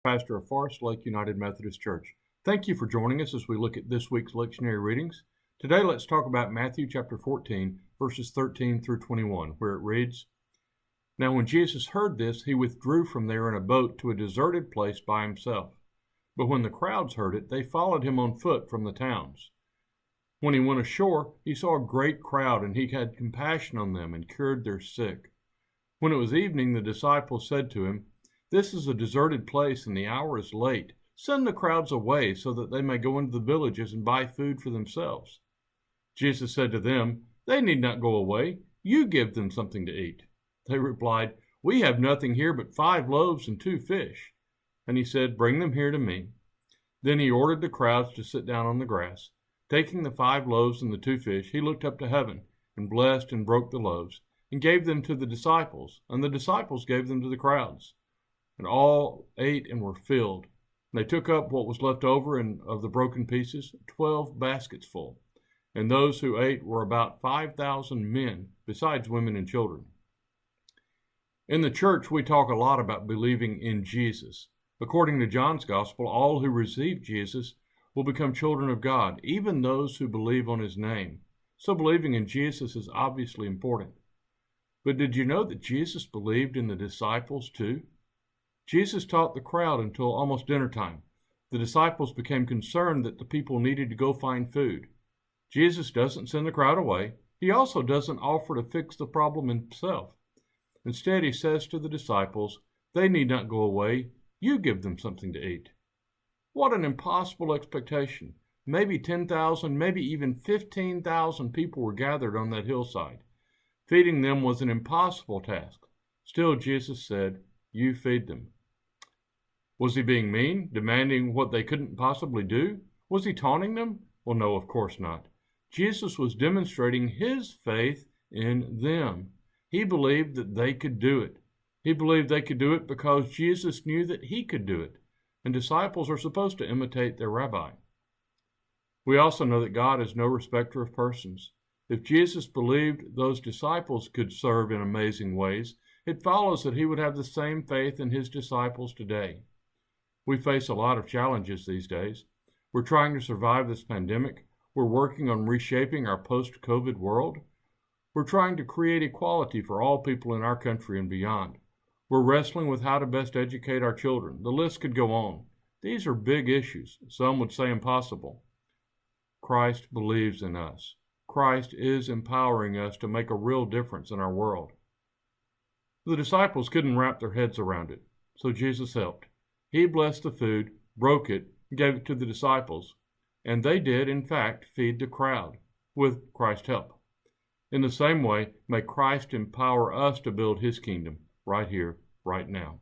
Pastor of Forest Lake United Methodist Church. Thank you for joining us as we look at this week's lectionary readings. Today, let's talk about Matthew chapter 14, verses 13 through 21, where it reads, "Now when Jesus heard this, he withdrew from there in a boat to a deserted place by himself. But when the crowds heard it, they followed him on foot from the towns. When he went ashore, he saw a great crowd, and he had compassion on them and cured their sick. When it was evening, the disciples said to him, 'This is a deserted place, and the hour is late. Send the crowds away so that they may go into the villages and buy food for themselves.' Jesus said to them, 'They need not go away. You give them something to eat.' They replied, 'We have nothing here but 5 loaves and 2 fish. And he said, 'Bring them here to me.' Then he ordered the crowds to sit down on the grass. Taking the 5 loaves and the 2 fish, he looked up to heaven, and blessed and broke the loaves, and gave them to the disciples, and the disciples gave them to the crowds. And all ate and were filled. And they took up what was left over of the broken pieces, 12 baskets full. And those who ate were about 5,000 men, besides women and children." In the church, we talk a lot about believing in Jesus. According to John's Gospel, all who receive Jesus will become children of God, even those who believe on his name. So believing in Jesus is obviously important. But did you know that Jesus believed in the disciples too? Jesus taught the crowd until almost dinner time. The disciples became concerned that the people needed to go find food. Jesus doesn't send the crowd away. He also doesn't offer to fix the problem himself. Instead, he says to the disciples, "They need not go away. You give them something to eat." What an impossible expectation. Maybe 10,000, maybe even 15,000 people were gathered on that hillside. Feeding them was an impossible task. Still, Jesus said, "You feed them." Was he being mean, demanding what they couldn't possibly do? Was he taunting them? Well, no, of course not. Jesus was demonstrating his faith in them. He believed that they could do it. He believed they could do it because Jesus knew that he could do it, and disciples are supposed to imitate their rabbi. We also know that God is no respecter of persons. If Jesus believed those disciples could serve in amazing ways, it follows that he would have the same faith in his disciples today. We face a lot of challenges these days. We're trying to survive this pandemic. We're working on reshaping our post-COVID world. We're trying to create equality for all people in our country and beyond. We're wrestling with how to best educate our children. The list could go on. These are big issues. Some would say impossible. Christ believes in us. Christ is empowering us to make a real difference in our world. The disciples couldn't wrap their heads around it, so Jesus helped. He blessed the food, broke it, and gave it to the disciples, and they did, in fact, feed the crowd with Christ's help. In the same way, may Christ empower us to build his kingdom right here, right now.